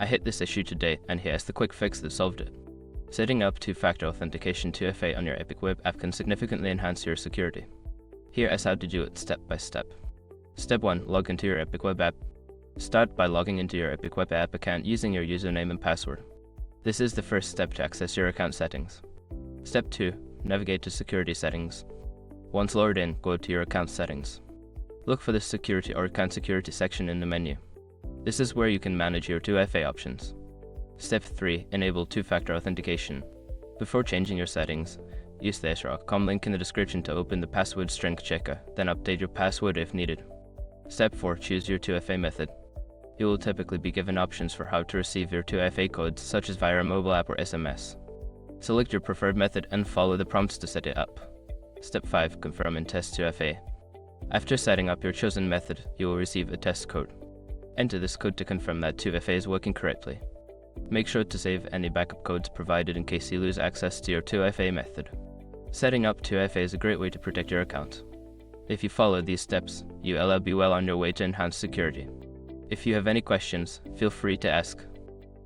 I hit this issue today, and here's the quick fix that solved it. Setting up two-factor authentication 2FA on your Epic Web app can significantly enhance your security. Here is how to do it step by step. Step 1. Log into your Epic Web app. Start by logging into your Epic Web app account using your username and password. This is the first step to access your account settings. Step 2. Navigate to Security Settings. Once logged in, go to your account settings. Look for the Security or Account Security section in the menu. This is where you can manage your 2FA options. Step 3. Enable two-factor authentication. Before changing your settings, use the Acer.com link in the description to open the password strength checker, then update your password if needed. Step 4. Choose your 2FA method. You will typically be given options for how to receive your 2FA codes, such as via a mobile app or SMS. Select your preferred method and follow the prompts to set it up. Step 5. Confirm and test 2FA. After setting up your chosen method, you will receive a test code. Enter this code to confirm that 2FA is working correctly. Make sure to save any backup codes provided in case you lose access to your 2FA method. Setting up 2FA is a great way to protect your account. If you follow these steps, you will be well on your way to enhanced security. If you have any questions, feel free to ask.